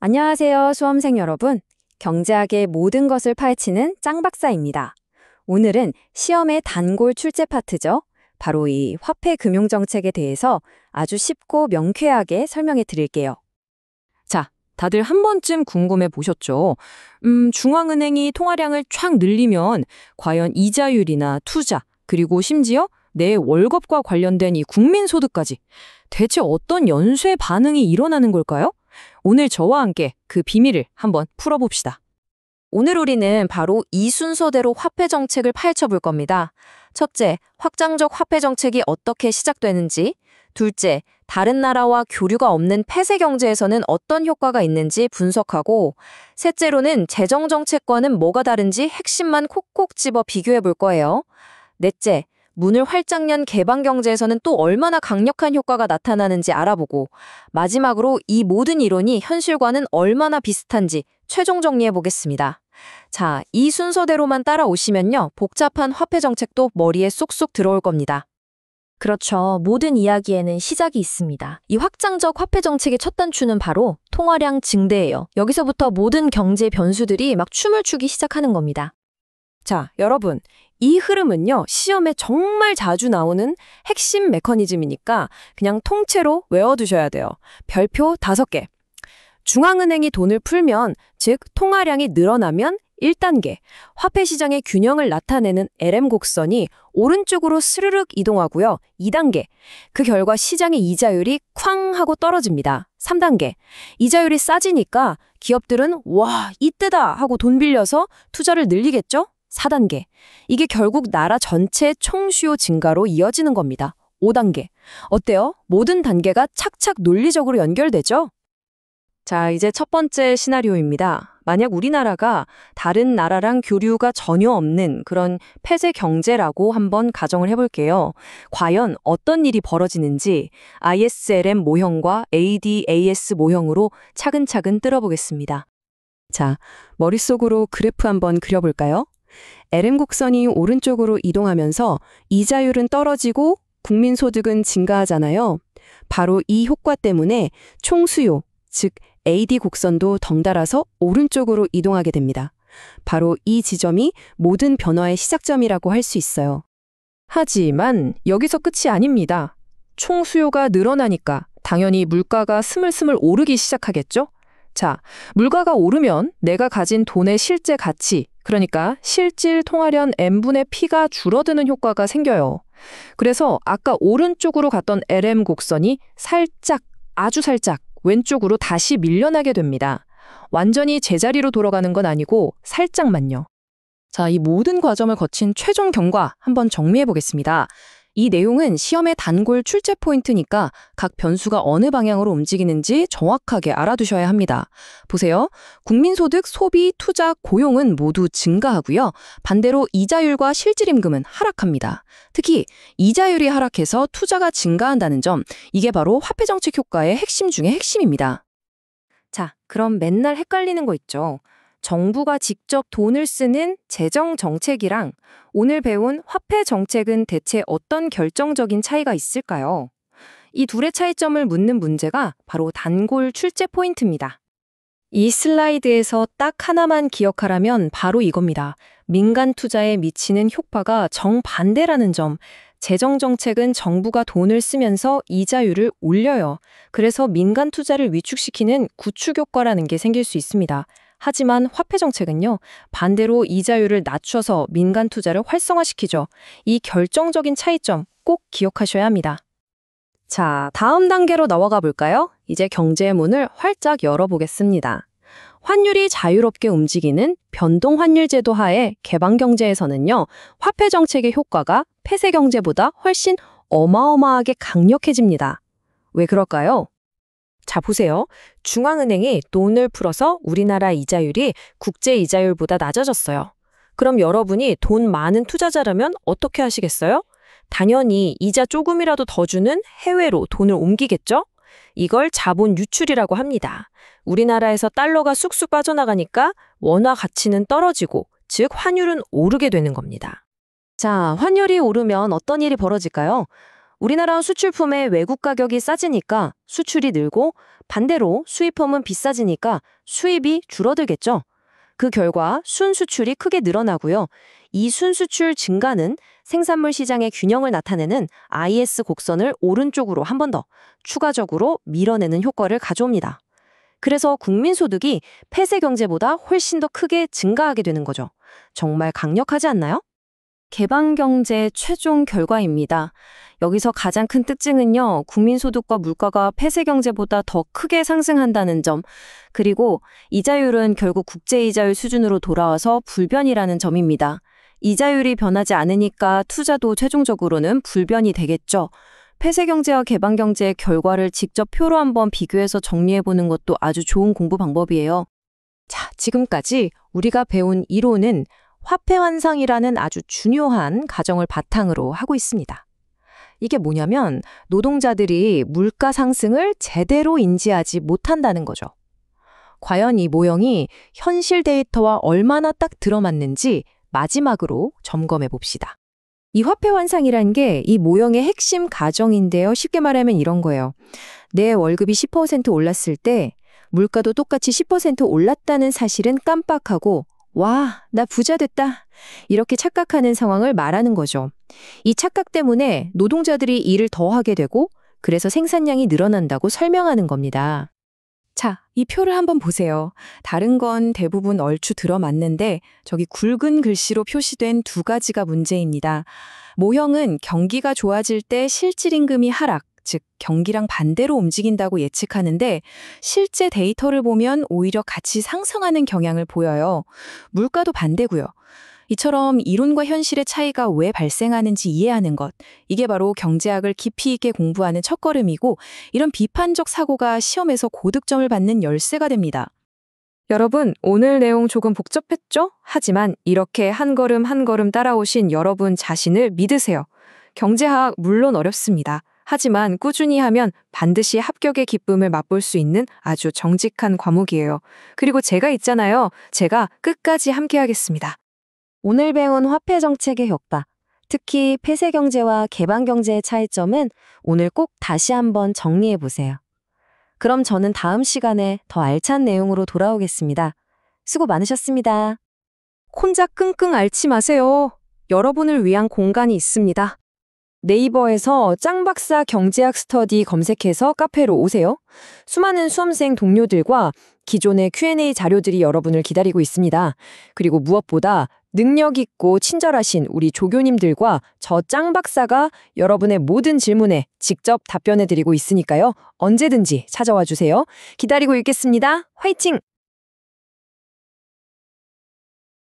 안녕하세요, 수험생 여러분. 경제학의 모든 것을 파헤치는 짱박사입니다. 오늘은 시험의 단골 출제 파트죠. 바로 이 화폐 금융 정책에 대해서 아주 쉽고 명쾌하게 설명해 드릴게요. 자, 다들 한 번쯤 궁금해 보셨죠? 중앙은행이 통화량을 촥 늘리면 과연 이자율이나 투자, 그리고 심지어 내 월급과 관련된 이 국민소득까지 대체 어떤 연쇄 반응이 일어나는 걸까요? 오늘 저와 함께 그 비밀을 한번 풀어봅시다. 오늘 우리는 바로 이 순서대로 화폐 정책을 파헤쳐 볼 겁니다. 첫째, 확장적 화폐 정책이 어떻게 시작되는지. 둘째, 다른 나라와 교류가 없는 폐쇄 경제에서는 어떤 효과가 있는지 분석하고. 셋째로는 재정 정책과는 뭐가 다른지 핵심만 콕콕 집어 비교해 볼 거예요. 넷째, 문을 활짝 연 개방 경제에서는 또 얼마나 강력한 효과가 나타나는지 알아보고, 마지막으로 이 모든 이론이 현실과는 얼마나 비슷한지 최종 정리해 보겠습니다. 자, 이 순서대로만 따라오시면요, 복잡한 화폐 정책도 머리에 쏙쏙 들어올 겁니다. 그렇죠. 모든 이야기에는 시작이 있습니다. 이 확장적 화폐 정책의 첫 단추는 바로 통화량 증대예요. 여기서부터 모든 경제 변수들이 막 춤을 추기 시작하는 겁니다. 자, 여러분, 이 흐름은요, 시험에 정말 자주 나오는 핵심 메커니즘이니까 그냥 통째로 외워두셔야 돼요. 별표 5개. 중앙은행이 돈을 풀면, 즉 통화량이 늘어나면 1단계, 화폐 시장의 균형을 나타내는 LM 곡선이 오른쪽으로 스르륵 이동하고요. 2단계, 그 결과 시장의 이자율이 쾅 하고 떨어집니다. 3단계, 이자율이 싸지니까 기업들은 와, 이때다 하고 돈 빌려서 투자를 늘리겠죠? 4단계, 이게 결국 나라 전체 총수요 증가로 이어지는 겁니다. 5단계, 어때요? 모든 단계가 착착 논리적으로 연결되죠? 자, 이제 첫 번째 시나리오입니다. 만약 우리나라가 다른 나라랑 교류가 전혀 없는 그런 폐쇄 경제라고 한번 가정을 해볼게요. 과연 어떤 일이 벌어지는지 ISLM 모형과 ADAS 모형으로 차근차근 뜯어보겠습니다. 자, 머릿속으로 그래프 한번 그려볼까요? LM 곡선이 오른쪽으로 이동하면서 이자율은 떨어지고 국민소득은 증가하잖아요. 바로 이 효과 때문에 총수요, 즉 AD 곡선도 덩달아서 오른쪽으로 이동하게 됩니다. 바로 이 지점이 모든 변화의 시작점이라고 할 수 있어요. 하지만 여기서 끝이 아닙니다. 총수요가 늘어나니까 당연히 물가가 스물스물 오르기 시작하겠죠? 자, 물가가 오르면 내가 가진 돈의 실제 가치, 그러니까 실질 통화량 n분의 p가 줄어드는 효과가 생겨요. 그래서 아까 오른쪽으로 갔던 LM 곡선이 살짝, 아주 살짝 왼쪽으로 다시 밀려나게 됩니다. 완전히 제자리로 돌아가는 건 아니고 살짝만요. 자, 이 모든 과정을 거친 최종 경과 한번 정리해 보겠습니다. 이 내용은 시험의 단골 출제 포인트니까 각 변수가 어느 방향으로 움직이는지 정확하게 알아두셔야 합니다. 보세요. 국민소득, 소비, 투자, 고용은 모두 증가하고요. 반대로 이자율과 실질임금은 하락합니다. 특히 이자율이 하락해서 투자가 증가한다는 점, 이게 바로 화폐정책 효과의 핵심 중의 핵심입니다. 자, 그럼 맨날 헷갈리는 거 있죠. 정부가 직접 돈을 쓰는 재정 정책이랑 오늘 배운 화폐 정책은 대체 어떤 결정적인 차이가 있을까요? 이 둘의 차이점을 묻는 문제가 바로 단골 출제 포인트입니다. 이 슬라이드에서 딱 하나만 기억하라면 바로 이겁니다. 민간 투자에 미치는 효과가 정반대라는 점. 재정 정책은 정부가 돈을 쓰면서 이자율을 올려요. 그래서 민간 투자를 위축시키는 구축 효과라는 게 생길 수 있습니다. 하지만 화폐 정책은요, 반대로 이자율을 낮춰서 민간 투자를 활성화시키죠. 이 결정적인 차이점 꼭 기억하셔야 합니다. 자, 다음 단계로 넘어가 볼까요? 이제 경제의 문을 활짝 열어보겠습니다. 환율이 자유롭게 움직이는 변동 환율 제도 하에 개방 경제에서는요, 화폐 정책의 효과가 폐쇄 경제보다 훨씬 어마어마하게 강력해집니다. 왜 그럴까요? 자, 보세요. 중앙은행이 돈을 풀어서 우리나라 이자율이 국제 이자율보다 낮아졌어요. 그럼 여러분이 돈 많은 투자자라면 어떻게 하시겠어요? 당연히 이자 조금이라도 더 주는 해외로 돈을 옮기겠죠? 이걸 자본 유출이라고 합니다. 우리나라에서 달러가 쑥쑥 빠져나가니까 원화 가치는 떨어지고, 즉 환율은 오르게 되는 겁니다. 자, 환율이 오르면 어떤 일이 벌어질까요? 우리나라 수출품의 외국 가격이 싸지니까 수출이 늘고 반대로 수입품은 비싸지니까 수입이 줄어들겠죠. 그 결과 순수출이 크게 늘어나고요. 이 순수출 증가는 생산물 시장의 균형을 나타내는 IS 곡선을 오른쪽으로 한 번 더 추가적으로 밀어내는 효과를 가져옵니다. 그래서 국민소득이 폐쇄 경제보다 훨씬 더 크게 증가하게 되는 거죠. 정말 강력하지 않나요? 개방경제 최종 결과입니다. 여기서 가장 큰 특징은요, 국민소득과 물가가 폐쇄 경제보다 더 크게 상승한다는 점, 그리고 이자율은 결국 국제이자율 수준으로 돌아와서 불변이라는 점입니다. 이자율이 변하지 않으니까 투자도 최종적으로는 불변이 되겠죠. 폐쇄 경제와 개방 경제의 결과를 직접 표로 한번 비교해서 정리해보는 것도 아주 좋은 공부 방법이에요. 자, 지금까지 우리가 배운 이론은 화폐 환상이라는 아주 중요한 가정을 바탕으로 하고 있습니다. 이게 뭐냐면 노동자들이 물가 상승을 제대로 인지하지 못한다는 거죠. 과연 이 모형이 현실 데이터와 얼마나 딱 들어맞는지 마지막으로 점검해 봅시다. 이 화폐 환상이란 게 이 모형의 핵심 가정인데요. 쉽게 말하면 이런 거예요. 내 월급이 10% 올랐을 때 물가도 똑같이 10% 올랐다는 사실은 깜빡하고 와, 나 부자 됐다. 이렇게 착각하는 상황을 말하는 거죠. 이 착각 때문에 노동자들이 일을 더 하게 되고 그래서 생산량이 늘어난다고 설명하는 겁니다. 자, 이 표를 한번 보세요. 다른 건 대부분 얼추 들어맞는데 저기 굵은 글씨로 표시된 두 가지가 문제입니다. 모형은 경기가 좋아질 때 실질임금이 하락, 즉 경기랑 반대로 움직인다고 예측하는데 실제 데이터를 보면 오히려 같이 상승하는 경향을 보여요. 물가도 반대고요. 이처럼 이론과 현실의 차이가 왜 발생하는지 이해하는 것, 이게 바로 경제학을 깊이 있게 공부하는 첫걸음이고 이런 비판적 사고가 시험에서 고득점을 받는 열쇠가 됩니다. 여러분, 오늘 내용 조금 복잡했죠? 하지만 이렇게 한 걸음 한 걸음 따라오신 여러분 자신을 믿으세요. 경제학 물론 어렵습니다. 하지만 꾸준히 하면 반드시 합격의 기쁨을 맛볼 수 있는 아주 정직한 과목이에요. 그리고 제가 있잖아요. 제가 끝까지 함께하겠습니다. 오늘 배운 화폐 정책의 효과, 특히 폐쇄 경제와 개방 경제의 차이점은 오늘 꼭 다시 한번 정리해 보세요. 그럼 저는 다음 시간에 더 알찬 내용으로 돌아오겠습니다. 수고 많으셨습니다. 혼자 끙끙 앓지 마세요. 여러분을 위한 공간이 있습니다. 네이버에서 짱박사 경제학 스터디 검색해서 카페로 오세요. 수많은 수험생 동료들과 기존의 Q&A 자료들이 여러분을 기다리고 있습니다. 그리고 무엇보다 능력 있고 친절하신 우리 조교님들과 저 짱박사가 여러분의 모든 질문에 직접 답변해드리고 있으니까요. 언제든지 찾아와 주세요. 기다리고 있겠습니다. 화이팅!